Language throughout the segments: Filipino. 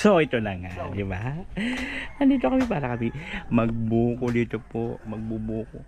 So ito na nga, di ba? Nandito kami para kami magbuko dito po, magbubuko.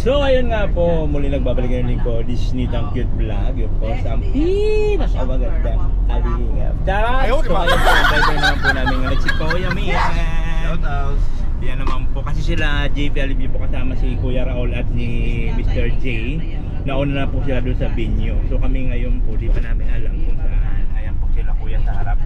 So ayun nga po, muli nagbabalik ng lingkod, this is Nitang Cute Vlog, yung po sa pinakamagandang alingap. So ayun po, ang driver naman po namin ngayon si Kuya Mia. Shout out. Yan naman po, kasi sila JP Alibio po kasama si Kuya Raul at ni Mr. J. Nauna na po sila doon sa venue. So kami ngayon po, di pa namin alam kung saan. Ayan po sila Kuya sa harap.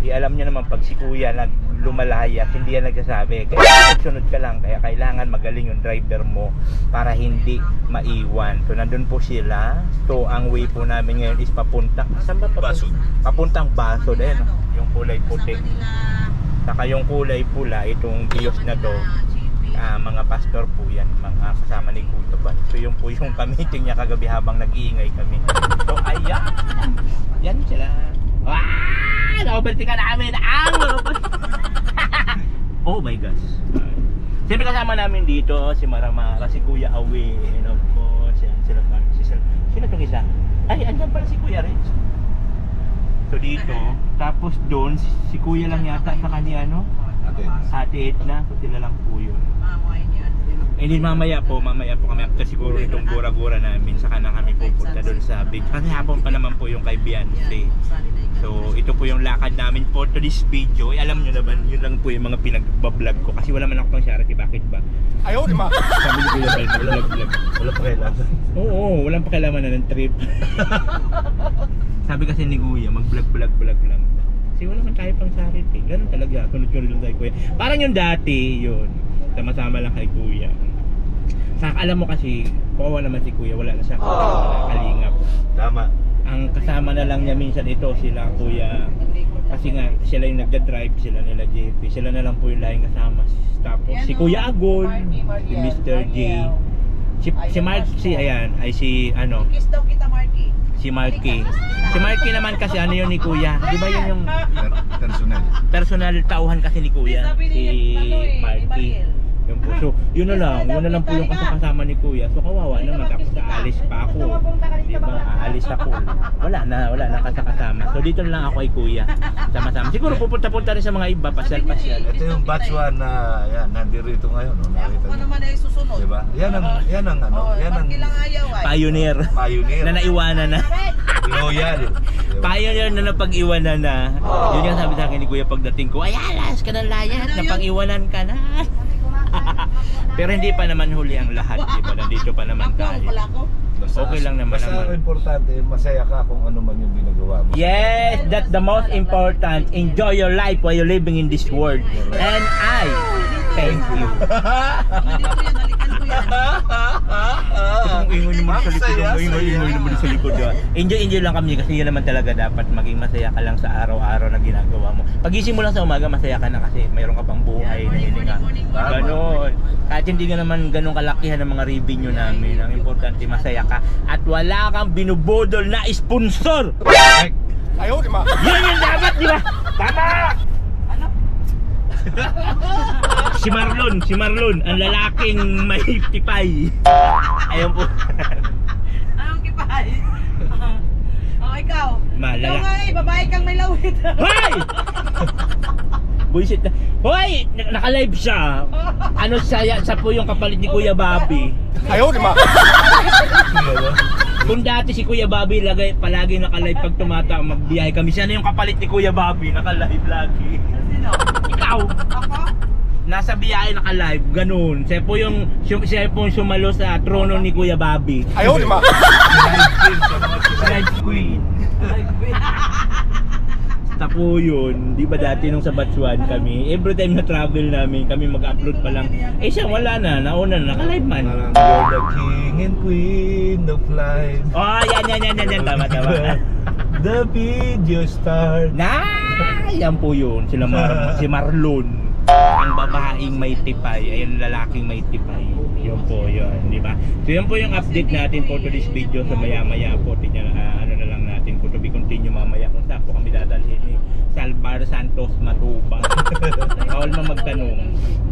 Alam niya naman pag si Kuya lumalaya, hindi yan nagsasabi. Kaya sunod ka lang, kaya kailangan magaling yung driver mo para hindi maiwan. So nandun po sila. So ang way po namin ngayon is papunta. Saan ba Basod. Papuntang Basod. Ayan, yung kulay puti. Saka yung kulay pula, itong Diyos na to, mga pastor po yan, mga kasama ni Kutuban. So yun po yung kamiting niya kagabi habang nag-iingay kami. So ayan, yan sila. Naubaltikan namin ang oh my gosh. Siyempre kasama namin dito si Maramara, si Kuya Awe, and of course yan sila sino itong isa? Ay, andyan pala si Kuya Rich. So dito, tapos doon si Kuya lang yata sa kanya Ate Edna. So sila lang po yun. And then mamaya po kami after siguro itong gura-gura namin, saka na kami pupunta doon sa beach. Kasi hapon pa naman po yung kay Beyonce. So ito po yung lakad namin for to this video. Alam nyo naman, yun lang po yung mga pinag-vlog ko. Kasi wala man ako pang charity, bakit ba? Ayaw, di ba? Sabi ni Kuya Bel, mag-vlog. Wala pa kailangan. Oo, walang pakialaman na ng trip. Sabi kasi ni Kuya, mag-vlog lang. Kasi wala man tayo pang charity. Ganun talaga, sunod-sunod lang tayo Kuya. Parang yung dati, yun. Sama-sama lang kay Kuya. Alam mo kasi, kawawa naman si Kuya, wala na siya kalingap. Tama. Ang kasama na lang niya minsan ito, sila Kuya. Kasi nga, sila yung nagda-drive, sila nila JP. Sila na lang po yung lahing kasama. Tapos si Kuya Agol, si Mr. J. Si Marky, ayan, ay si Kiss daw kita, Marky. si Marky. Si Marky naman kasi yun ni Kuya. Di ba yun yung personal tauhan kasi ni Kuya, si Marky. Yun po. So, yun na lang po yung kasama ni Kuya. So, kawawa naman. Tapos aalis pa ako. Diba? Aalis ako. Wala na kasama. So, dito na lang ako kay Kuya. Sama-sama. Siguro pupunta-punta rin sa mga iba. Pasyal-pasyal. Ito yung batch 1 na yan, nandito ngayon. Ako naman ay susunod. Diba? Yan ang Pioneer. Na naiwanan na. Loyal. Pioneer na napag-iwanan na. Yun yung sabi sa akin ni Kuya pagdating ko. Ay, alas ka ng layat. Napag-iwanan ka na. Pero hindi pa naman huli ang lahat, diba? Nandito pa naman tayo. Okay lang naman. Basta importante, masaya ka kung ano man yung ginagawa mo. Yes, that's the most important. Enjoy your life while you're living in this world. And I thank you. Ingoy naman sa likod. Ingoy naman sa likod. Enjoy lang kami kasi yun naman talaga dapat maging masaya ka lang sa araw-araw na ginagawa mo. Pagising mo lang sa umaga, masaya ka na kasi mayroon ka pang buhay na hininga. Ganon. Kahit hindi ka naman ganun kalakihan ng mga revenue namin, ang importante masaya ka at wala kang binubudol na sponsor. Ayaw, di ba? Yun yung dapat, di ba? Tama! Si Marlon, ang lalaking may tipay. Ayun po. Anong tipay? Ikaw. Malala. Ikaw nga babae kang may lawit. Hoy! Buisit na. Hoy! Naka-live siya. Sa po yung kapalit ni Kuya Bobby. Ayaw, di ba? Kung dati si Kuya Bobby palagi naka-live pag tumata magbiyahe kami, siya na yung kapalit ni Kuya Bobby, naka-live lagi. Sino? Ikaw! Ako? Nasa biyahe naka-live, ganun. Siya po yung sumalo sa trono ni Kuya Bobby. Ayaw, di ba? Live Queen. Tapo yun, di ba dati nung sa Batsuan kami, every time na travel namin, kami mag-upload pa lang. Eh siya wala na, nauna na, naka-live man. You're the king and queen of life. Oh, yan, tama. The video start. Yan po yun, si Marlon. Ang babaeng may tipay, ay ang lalaking may tipay. Yun po yun, di ba? So yun po yung update natin po to this video. So maya-maya po, tingnan na lang natin po to be continue mamaya kung saan po kami dadalhin ni Salva. Par Santos Matubang. Bawal man magtanong.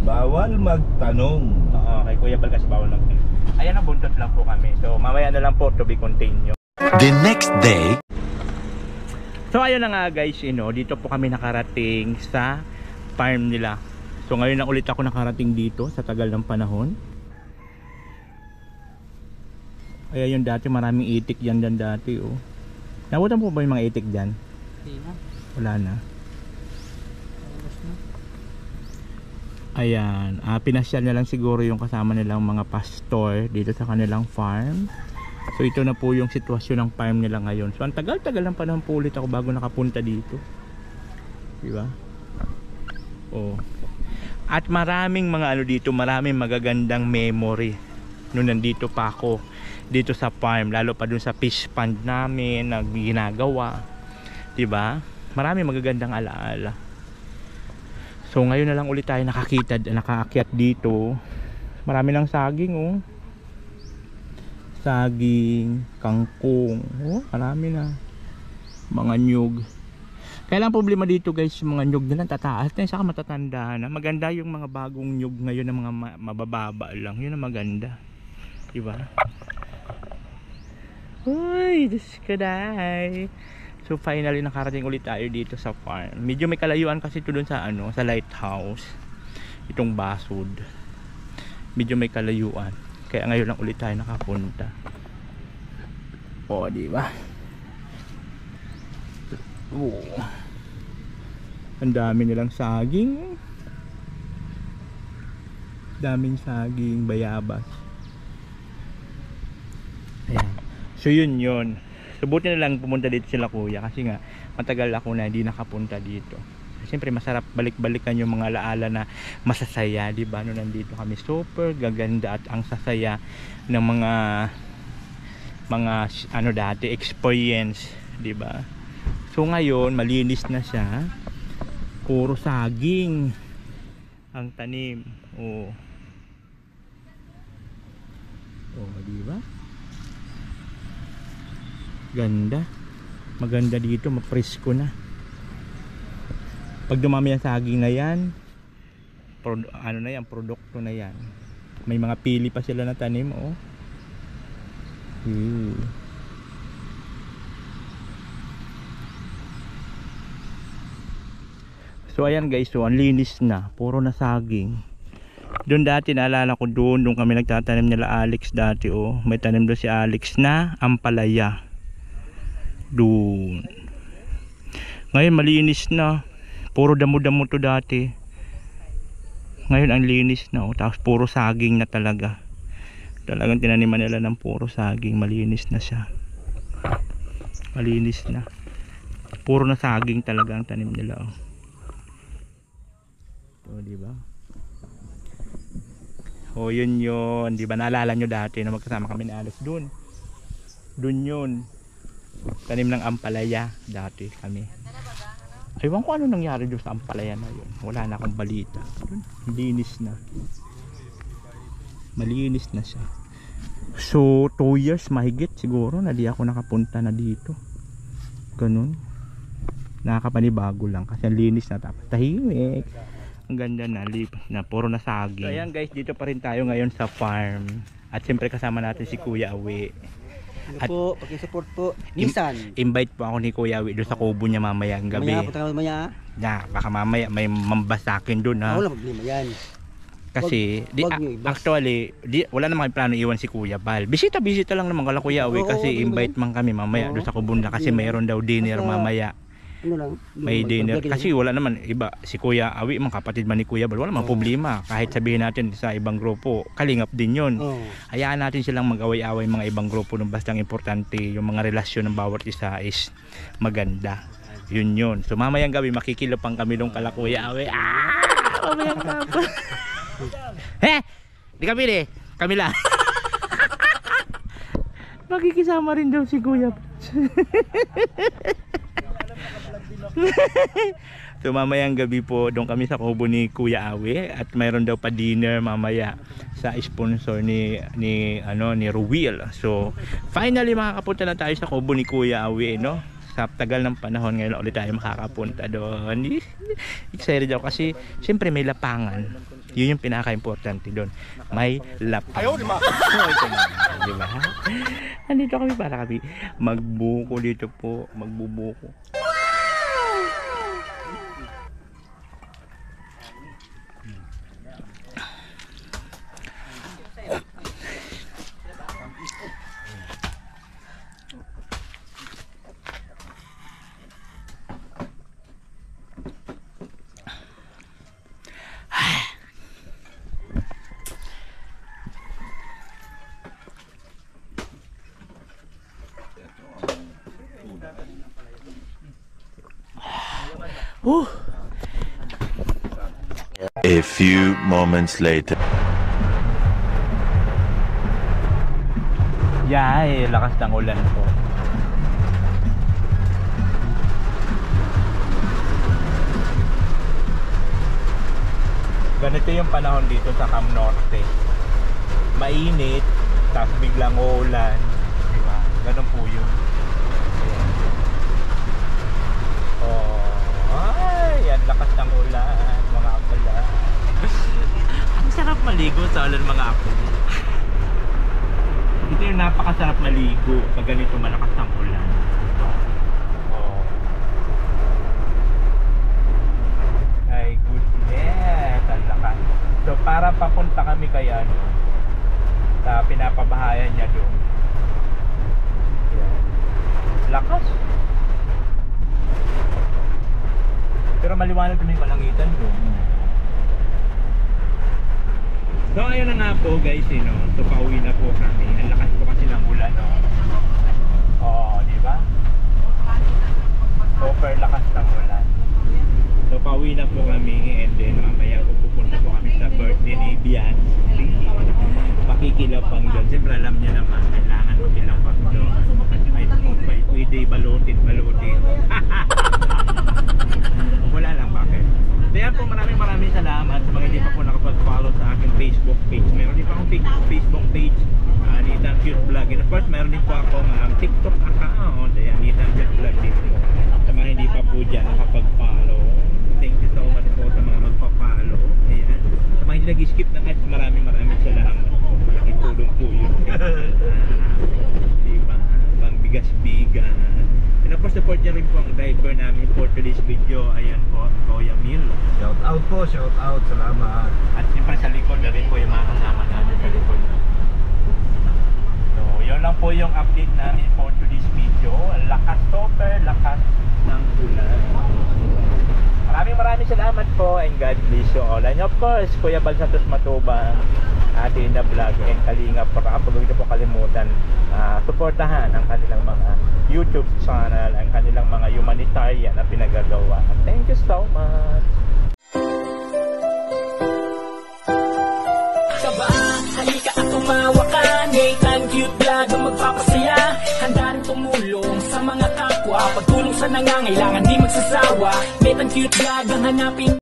Bawal magtanong. Oo, kay Kuya Bal kasi bawal magtanong. Ayan, nabuntot lang po kami. So mamaya na lang po, to be continued. The next day. So ayun na nga guys, dito po kami nakarating sa farm nila. So ngayon na ulit ako nakarating dito sa tagal ng panahon. Ayan yung dati, maraming itik yan dati oh. Nabutan po ba yung mga itik dyan? Hindi na. Wala na. Ayan, pinasyal na lang siguro yung kasama nilang mga pastor dito sa kanilang farm. So ito na po yung sitwasyon ng farm nila ngayon. So ang tagal-tagal ng panahon po ulit ako bago nakapunta dito. Diba? Oh. At maraming mga dito, maraming magagandang memory nung nandito pa ako dito sa farm, lalo pa dun sa fish pond namin na ginagawa. Diba? Maraming magagandang alaala. So ngayon na lang ulit tayo nakaakyat dito. Marami ng saging oh. Saging, kangkong. Oh, marami na. Mga nyug. Kaya lang problema dito guys, yung mga nyug nila tataas na, saka matatanda na. Maganda yung mga bagong nyug ngayon na mga mabababa lang. Yun ang maganda. Diba? Uy, Diyos ko dahi. So finally nakarating ulit tayo dito sa farm. Medyo may kalayuan kasi ito dun sa sa lighthouse. Itong Basud. Medyo may kalayuan. Kaya ngayon lang ulit tayo nakapunta. O, di ba? Oh. Ang dami nilang saging. Daming saging, bayabas. Ayan. So yun. Subuti na lang pumunta dito sila kuya kasi nga matagal ako na hindi nakapunta dito. Siyempre masarap balik-balikan yung mga alaala na masasaya, di ba? Nung nandito kami, super gaganda at ang sasaya ng mga dati experience, di ba? So ngayon malinis na siya. Puro saging ang tanim. Oh. Oh, di ba? Ganda. Maganda dito, mapresko na. Pag dumami ang saging na yan, produkto na yan. May mga pili pa sila na tanim, oh. So ayan guys, so ang linis na, puro na saging. Doon dati naalala ko doon kami nagtatanim nila Alex dati oh. May tanim doon si Alex na ampalaya. Doon. Ngayon malinis na. Puro damo-damo to dati. Ngayon ang linis na oh. Tapos puro saging na talaga. Talagang tinaniman nila ng puro saging. Malinis na siya. Malinis na. Puro na saging talaga ang tanim nila oh. O, diba? O, yun. Diba, naalala nyo dati na magkasama kami ni Alex dun. Dun yun. Tanim ng ampalaya dati kami. Aywan ko ano nangyari doon sa ampalaya na yun. Wala na akong balita. Malinis na. Malinis na siya. So 2 years mahigit siguro na di ako nakapunta na dito. Ganun. Nakakapanibago lang kasi ang linis na, tapos tahimik. Ang ganda na, lipas na, puro na saging. So ayan guys, dito pa rin tayo ngayon sa farm. At siyempre kasama natin si Kuya Awi. At po, paki-support po. Minsan. Invite po ako ni Kuya Awi doon sa kubo niya mamaya ang gabi. Mamaya, punta ka mamaya. Baka mamaya may mambasakin doon ha. Wala problema yan. Kasi wag nyo ibas. actually wala naman kami plano iwan si Kuya Bal. Bisita lang naman kala Kuya Awi kasi invite man kami mamaya doon sa kubo na kasi mayroon daw dinner mamaya. Ano lang? May dinner kasi wala naman iba si Kuya Awi, mga kapatid man ni Kuya Bal, wala namang problema kahit sabihin natin sa ibang grupo, kalingap din yun. Hayaan natin silang mag-away-away mga ibang grupo nung basta importante yung mga relasyon ng bawat isa is maganda. Yun. So mamayang gabi makikilapang kami nung kala Kuya Awi. Mamayang gabi. Di kami kami lang. Makikisama rin daw si Kuya. So mamayang gabi po doon kami sa kubo ni Kuya Awi at mayroon daw pa dinner mamaya sa sponsor ni Ruwil. So finally makakapunta na tayo sa kubo ni Kuya Awi, no? sa tagal ng panahon ngayon ulit tayo makakapunta doon. Excited ako kasi siyempre may lapangan. Yun yung pinaka-importante doon. May lapangan. Ayaw, di ba? Di ba? Andito kami para kami magbuko dito po. Magbubuko. A few moments later. Yay, lakas ng ulan po. Ganito yung panahon dito sa Cam Norte. Mainit, tapos biglang uulan. Diba? Ganun po yun. Ay, ang lakas ng ulan, mga apala. Ang sarap maligo sa ulan, mga apala. Ito yung napakasarap maligo pag ganito malakas ng ulan. Ay, goodness, ang lakas. So, para papunta kami kay ano, sa pinapabahayan niya doon. Lakas. Pero maliwanag naman yung kalangitan doon. So ayun na nga po guys, so pauwi na po kami. Ang lakas po kasi ng ulan, no? Oo, di ba? Super lakas ng ulan. So pauwi na po kami and then mamaya po pupunta po kami sa birthday ni Bian. Makikilapang doon. Siyempre alam niya naman, kailangan makilapang doon. Ay, pwede balutin. Wala lang, bakit? Kaya po maraming salamat sa mga hindi pa po nakapag-follow sa aking Facebook page. Meron din po akong Facebook page, Nitang Cute Vlog. And of course, meron din po akong TikTok account, Nitang Cute Vlog din po. Sa mga hindi pa po dyan nakapag-follow, thank you so much po sa mga magpa-follow. Ayan. Sa mga hindi nag-skip ng ads, maraming salamat po. Malaking tulong po yun. Diba? Pang bigas-bigas. And of course, support niya rin po ang driver namin for today's video. Ayan po, Kuya Mil. Shout out po, shout out. Salamat. At siyempre sa likod na rin po yung mga kasama namin sa likod. So, yun lang po yung update namin for today's video. Lakas, super lakas ng ulan. Maraming salamat po and God bless you all. And of course, Kuya Bal Santos Matubang, Ate na Vlog and Kalinga para kapag hindi po kalimutan suportahan ang kanilang mga YouTube channel, ang kanilang mga humanitarian na pinagagawa. Thank you so much. Kaba, halika at tumawa ka. Nathan Cute Vlog ang magpapasaya. Handa rin tumulong sa mga kapwa. Pagtulong sa nangangailangan, di magsasawa. Nathan Cute Vlog ang hanapin.